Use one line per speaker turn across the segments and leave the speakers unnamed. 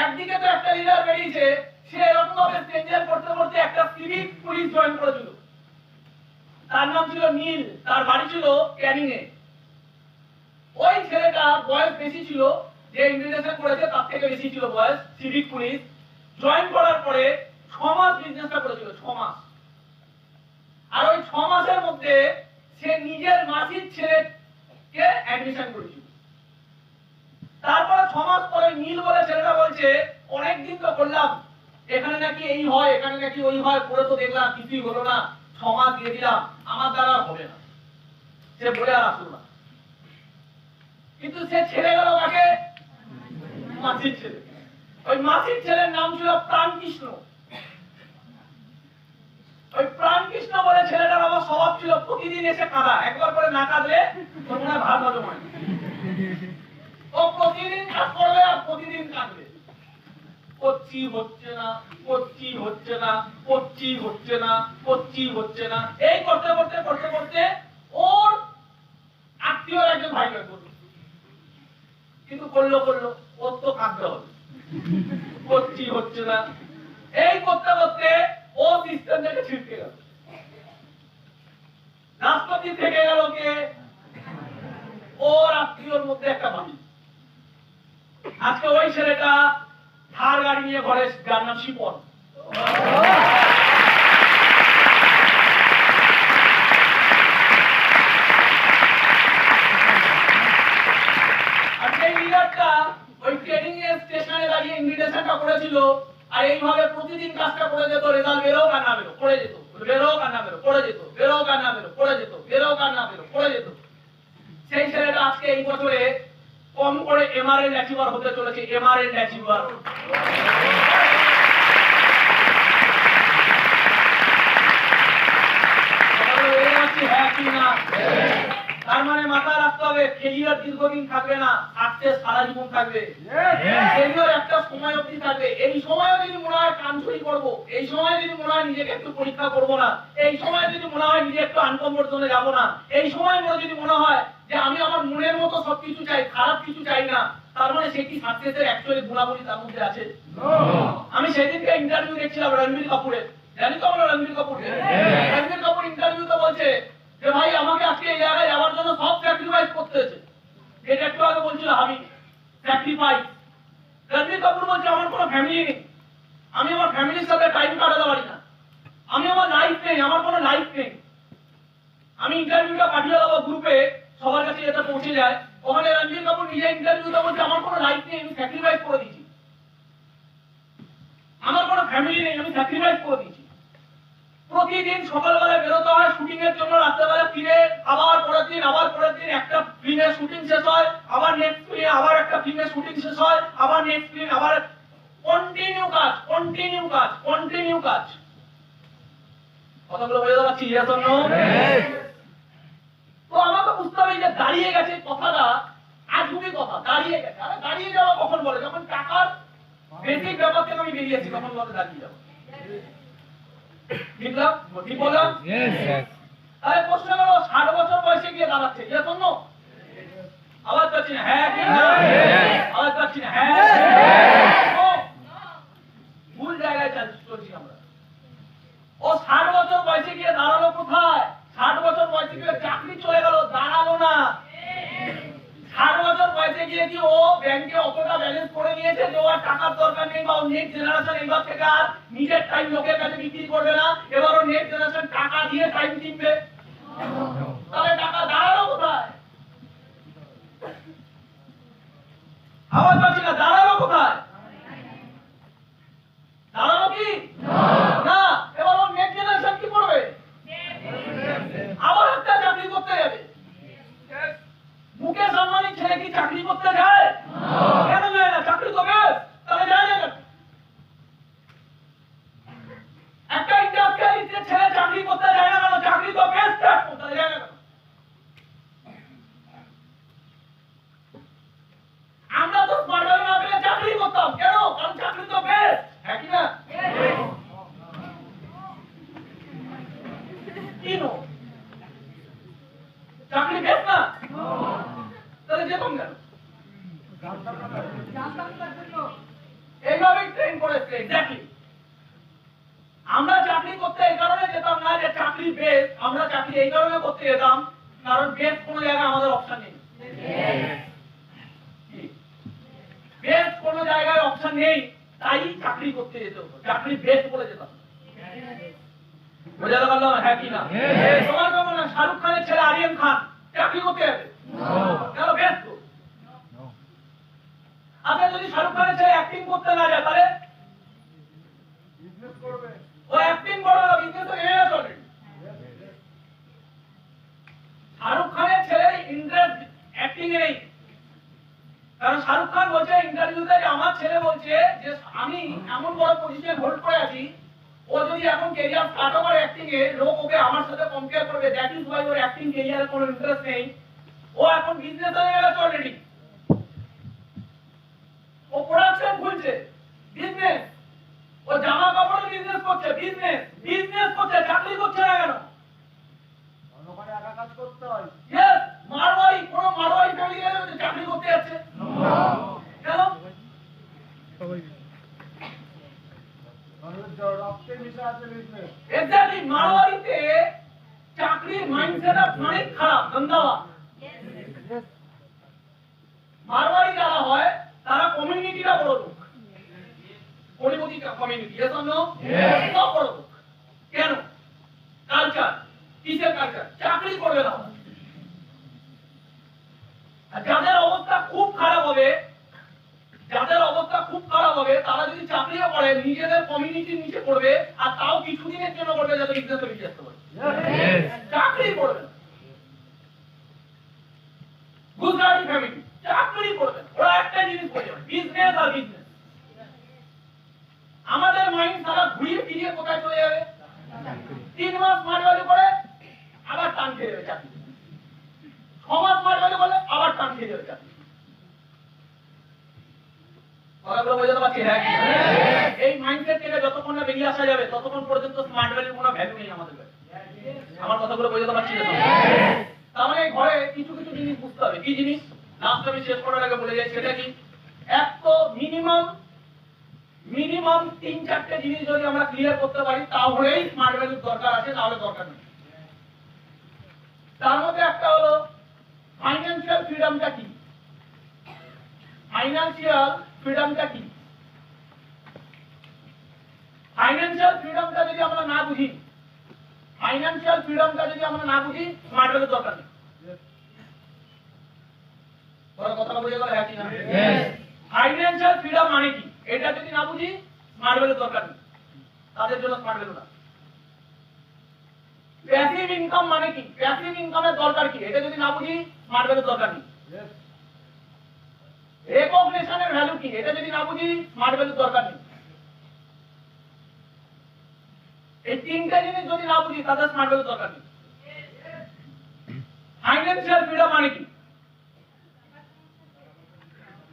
একদিকে তো একটা লিডার বেরিয়েছে, সে এরকম ভাবে চেঞ্জের করতে করতে একটা সিভিক পুলিশ জয়েন করেছিল। তার নাম ছিল নীল, তার বাড়ি ছিল ক্যানিং এ। ওই ছেলেটা বয়স বেশি ছিল, যে ইন্টারনেশন করেছে তার থেকে বেশি ছিল বয়স। সিভিক পুলিশ জয়েন করার পরে 6 মাস বিজনেসটা করেছিল, 6 মাস। আর ওই 6 মাসের মধ্যে সে নিজের মাসির ছেলেকে অ্যাডমিশন করেছিল। তারপরে 6 মাস পরে নীল বলে ছেলেটা বলছে, অনেকদিন তো করলাম, এখানে নাকি এই হয়, এখানে নাকি ওই হয়, পরে তো দেখলাম কিছুই হলো না, 6 মাস দিয়ে দিলাম, আমার দ্বারা হবে না। সে বলে আর আসলো না। কিন্তু সে ছেড়ে গেল কাকে? মাসির ছেলে। ওই মাসির ছেলের নাম ছিল প্রাণকৃষ্ণ। ওই প্রাণকৃষ্ণ বলে ছেলেটার আবার স্বভাব ছিল প্রতিদিন এসে কাঁদা, একবার করে না কাঁদলে ওর মনে ভাত হজম হয়। ও প্রতিদিন কাজ করবে আর প্রতিদিন কাঁদবে, করছি হচ্ছে না, করছি হচ্ছে না, করছি হচ্ছে না, করছি হচ্ছে না, এই করতে করতে করতে করতে ওর আত্মীয় একজন ভাই বের করলো। কিন্তু করলো ওর তো কাঁদতে হবে, করছি হচ্ছে না, এই করতে করতে ও সিস্টেম থেকে ছিটকে গেল। রাষ্ট্রপতি থেকে গেল কে? ওর আত্মীয়র মধ্যে একটা ভাই। আজকে ওই ছেলেটা থার গাড়ি নিয়ে ঘরে, যার নাম শিপন। আর সেই লিডারটা ওই ট্রেনিং এর স্টেশনে দাঁড়িয়ে ইনভিটেশনটা করেছিল, আর এইভাবে প্রতিদিন কাজটা করে যেত। রেজাল্ট বেরোক আর না বেরোক, করে যেত, বেরোক আর না বেরোক, করে যেত, বেরোক আর না বেরোক, করে যেত, বেরোক আর না বেরোক, করে যেত। সেই ছেলেটা আজকে এই বছরে কম করে এমআরএন অ্যাচিভার হতে চলেছে, এমআরএন অ্যাচিভার। তার মানে মাথায় রাখতে হবে, ফেলিয়ার দীর্ঘদিন থাকবে না, সাকসেস সারা জীবন থাকবে। ফেলিয়ার একটা সময় অবধি থাকবে। এই সময় যদি মনে হয় কানছুরি করবো, এই সময় যদি মনে হয় নিজেকে একটু পরীক্ষা করবো না, এই সময় যদি মনে হয় নিজে একটু আনকমফোর্ট জোনে যাবো না, এই সময় যদি মনে হয় যে আমি আমার মনের মতো সবকিছু চাই, খারাপ কিছু চাই না, তার মানে সে কি সাকসেসের অ্যাকচুয়ালি গুণাবলী তার মধ্যে আছে? আমি সেদিনকে ইন্টারভিউ দেখছিলাম রণবীর কাপুরের, জানি তো আমরা রণবীর কাপুরকে। রণবীর কাপুর ইন্টারভিউতে বলছে যে ভাই আমাকে আজকে এই জায়গায় যাওয়ার জন্য সব স্যাক্রিফাইস করতে হয়েছে। যেটা একটু আগে বলছিল হাবি, স্যাক্রিফাইস। রণবীর কাপুর বলছে আমার কোনো ফ্যামিলি নেই, আমি আমার ফ্যামিলির সাথে টাইম কাটাতে পারি না, আমি আমার লাইফ নেই, আমার কোনো লাইফ নেই। আমি ইন্টারভিউটা পাঠিয়ে দেবো গ্রুপে, সবার কাছে এটা পৌঁছে যায়। ওখানে রণবীর কাপুর নিজে ইন্টারভিউতে বলছে আমার কোনো লাইফ নেই, আমি স্যাক্রিফাইস করে দিয়েছি, আমার কোনো ফ্যামিলি নেই, আমি স্যাক্রিফাইস করে দিয়েছি। প্রতিদিন সকালবেলা বেরোতে হয় শুটিং এর জন্য, রাত্রেবেলা ফিরে আবার পরের দিন একটা ফিল্মের শুটিং শেষ হয়, আবার নেক্সট দিনে আবার একটা ফিল্মের শুটিং শেষ হয়, আবার নেক্সট দিন আবার কন্টিনিউ কাজ, কন্টিনিউ কাজ, কন্টিনিউ কাজ। কথাগুলো বুঝতে পারছি? Yes or no? তো আমাকে বুঝতে হবে যে দাঁড়িয়ে গেছে কথাটা আজগুবি কথা, দাঁড়িয়ে গেছে। আরে দাঁড়িয়ে যাওয়া কখন বলে? যখন টাকার বেসিক ব্যাপার থেকে আমি বেরিয়েছি তখন বলে দাঁড়িয়ে যাবো। বুঝলাম? ঠিক বললাম? আরে প্রশ্ন হলো 60 বছর বয়সে গিয়ে দাঁড়াচ্ছে, ইয়েস অর নো? আওয়াজ পাচ্ছি না, হ্যাঁ কি না? আওয়াজ পাচ্ছি না, হ্যাঁ। ভুল জায়গায় চলছি আমরা। ও 60 বছর বয়সে গিয়ে দাঁড়ালো কোথায়? 60 বছর বয়সে গিয়ে চাকরি চলে গেল, দাঁড়ালো না। 60 বছর বয়সে গিয়ে কি ও ব্যাংকে অতটা ব্যালেন্স করে নিয়েছে যে ওর টাকার দরকার নেই, বা নেক্সট জেনারেশন এবার থেকে আর নিজের টাইম লোকের কাছে বিক্রি করবে না, এবার ও নেক্সট জেনারেশন টাকা দিয়ে টাইম কিনবে। তাহলে টাকা দাঁড়ালো কোথায়? আওয়াজ পাচ্ছি না, দাঁড়ালো কোথায়? দাঁড়ালো কি না? এবার ও নেক্সট জেনারেশন কি করবে? আবার একটা চাকরি করতে যাবে। মুকেশ আম্বানির ছেলে কি চাকরি করতে যায়? কেন যায় না? চাকরি তো বেশ, তাহলে যায় না। একটা ইন্ডাস্ট্রিয়ালিস্টের ছেলে চাকরি করতে যায় না কেন? চাকরি তো বেশ, তাহলে যায় না। আমরা তো স্মার্টফোন না পেলে চাকরি করতাম, কেন? কারণ চাকরি তো বেশ, হ্যাঁ কি না? কি নো? চাকরি বেশ না? তাহলে যেতাম কেন? এইভাবেই ট্রেন করেছে এক্স্যাক্টলি। আমরা চাকরি করতে এই কারণে যেতাম না যে চাকরি বেস, আমরা চাকরি এই কারণে করতে যেতাম কারণ বেস কোনো জায়গায় আমাদের অপশন নেই। বেস কোনো জায়গায় অপশন নেই, তাই চাকরি করতে যেতে হতো, চাকরি বেস করে যেতাম। বোঝাতে পারলাম হ্যাঁ কি না? তোমার কেমন না শাহরুখ খানের ছেলে আরিয়ান খান চাকরি করতে যাবে কেন? বেস তো। আচ্ছা যদি শাহরুখ খানের ছেলে অ্যাক্টিং করতে না যায় তাহলে বিজনেস করবে, ও অ্যাক্টিং করবে না, বিজনেস তো এনে চলে। শাহরুখ খানের ছেলের ইন্টারেস্ট অ্যাক্টিং এ নেই, কারণ শাহরুখ খান বলছে ইন্টারভিউতে যে আমার ছেলে বলছে যে আমি এমন বড় পজিশনে হোল্ড করে আছি, ও যদি এখন ক্যারিয়ার স্টার্ট করে অ্যাক্টিং এ, লোক ওকে আমার সাথে কম্পেয়ার করবে, that is Y or acting ক্যারিয়ারে কোনো ইন্টারেস্ট নেই। ও এখন বিজনেস হয়ে গেছে অলরেডি, ও প্রোডাকশন খুলছে, বিজনেস, ও জামা কাপড়ের বিজনেস করছে, বিজনেস করছে, চাকরি করছে না কেন? ওখানে একা কাজ করতে হয়। ইয়েস, মারওয়াড়ি, কোন মারওয়াড়ি ফ্যামিলি চাকরি করতে যাচ্ছে কেন? এক্স্যাক্টলি, মারওয়াড়িতে চাকরির মাইন্ডসেট অনেক খারাপ, গন্দাওয়া। মারওয়াড়ি যারা হয় তারা কমিউনিটিটা বড় লোক, পরিমতি কমিউনিটি, ইয়েস অর নো? সব বড় লোক। কেন? কালচার, কিসের কালচার? চাকরি করবে না। যাদের অবস্থা খুব খারাপ হবে, যাদের অবস্থা খুব খারাপ হবে তারা যদি চাকরিও করে নিজেদের কমিউনিটির নিচে করবে, আর তাও কিছুদিনের জন্য করবে যাতে বিজনেস বেরিয়ে আসতে পারে। চাকরি করবে না। গুজরাটি ফ্যামিলি চাকরি করবে না, ওরা একটা জিনিস করে বিজনেস আর বিজনেস। আমাদের মাইন্ড সারা ঘুরিয়ে ফিরিয়ে কোথায় চলে যাবে? 3 মাস মার ভ্যালু করে আবার টান খেয়ে যাবে চাকরি, 6 মাস মার ভ্যালু করলে আবার টান খেয়ে যাবে চাকরি। এই মাইন্ডসেট থেকে যতক্ষণ না বেরিয়ে আসা যাবে ততক্ষণ পর্যন্ত স্মার্ট ভ্যালুর কোনো ভ্যালু নেই আমাদের কাছে। আমার কথাগুলো বোঝাতে পারছি না? তার মানে ঘরে কিছু কিছু জিনিস বুঝতে হবে। কি জিনিস? লাস্ট আমি শেষ করার আগে বলে যাই, সেটা কি? এক তো মিনিমাম 3-4টে জিনিস যদি আমরা ক্লিয়ার করতে পারি তাহলেই স্মার্ট ভ্যালুর দরকার আছে, তাহলে দরকার নেই। তার মধ্যে একটা হলো ফাইন্যান্সিয়াল ফ্রিডমটা কি? ফাইন্যান্সিয়াল ফ্রিডমটা কি? ফাইন্যান্সিয়াল ফ্রিডমটা যদি আমরা না বুঝি, ফাইন্যান্সিয়াল ফ্রিডমটা যদি আমরা না বুঝি, স্মার্ট ভ্যালুর দরকার নেই। বড় কথা বুঝে গেল হ্যাঁ কি না? ফাইন্যান্সিয়াল ফ্রিডম মানে কি এটা যদি না বুঝি, স্মার্ট ভ্যালুর দরকার নেই, তাদের জন্য স্মার্ট ভ্যালু না। প্যাসিভ ইনকাম মানে কি? প্যাসিভ ইনকামের দরকার কি এটা যদি না বুঝি, স্মার্ট ভ্যালুর দরকার নেই। রেকগনিশনের ভ্যালু কি এটা যদি না বুঝি, স্মার্ট ভ্যালুর দরকার নেই। এই তিনটা জিনিস যদি না বুঝি তাদের স্মার্ট ভ্যালুর দরকার নেই। ফাইন্যান্সিয়াল ফ্রিডম মানে কি?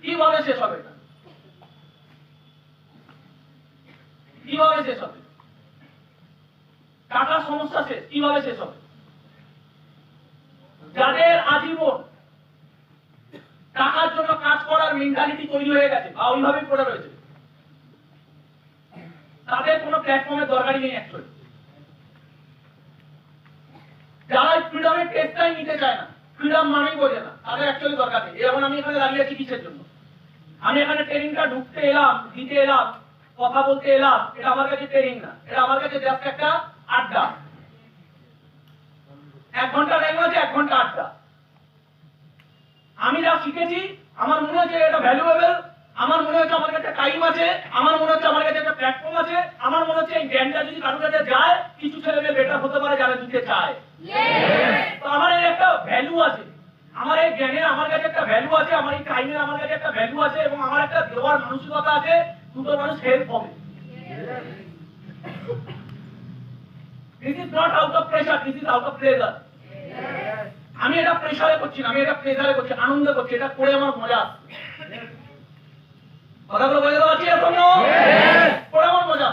কিভাবে শেষ হবে? কিভাবে শেষ হবে? টাকার সমস্যা শেষ কিভাবে শেষ হবে? যাদের আজীবন টাকার জন্য কাজ করার মেন্টালিটি তৈরি হয়ে গেছে বা ওইভাবেই পড়ে রয়েছে, তাদের কোনো প্ল্যাটফর্মের দরকারই নেই অ্যাকচুয়ালি। যারা ফ্রিডমের টেস্টটাই নিতে চায় না, ফ্রিডম মানেই বোঝে না, তাদের অ্যাকচুয়ালি দরকার নেই। যেমন আমি এখানে দাঁড়িয়ে আছি কিসের জন্য? আমি এখানে ট্রেনিংটা ঢুকতে এলাম, দিতে এলাম, কথা বলতে এলাম, এটা আমার কাছে ট্রেনিং না, এটা আমার কাছে জাস্ট একটা আড্ডা। 1 ঘন্টা টাইম আছে, 1 ঘন্টা আড্ডা। আমি যা শিখেছি আমার মনে হচ্ছে এটা ভ্যালুয়েবল, আমার মনে হচ্ছে আমার কাছে টাইম আছে, আমার মনে হচ্ছে আমার কাছে একটা প্ল্যাটফর্ম আছে, আমার মনে হচ্ছে এই জ্ঞানটা যদি কারোর কাছে যায় কিছু ছেলে মেয়ে বেটার হতে পারে যারা দিতে চায়। তো আমার এই একটা ভ্যালু আছে, আমার এই জ্ঞানের আমার কাছে একটা ভ্যালু আছে, আমার এই টাইমের আমার কাছে একটা ভ্যালু আছে, এবং আমার একটা দেওয়ার মানসিকতা আছে, দুটো মানুষ হেল্প হবে। This is not out of pressure, this is out of pleasure. আমি এটা প্রেসারে করছি না, আমি এটা প্লেজারে করছি, আনন্দ করছি, এটা করে আমার মজা আসছে। কথাগুলো বোঝাতে পারছি এখন? করে আমার মজা।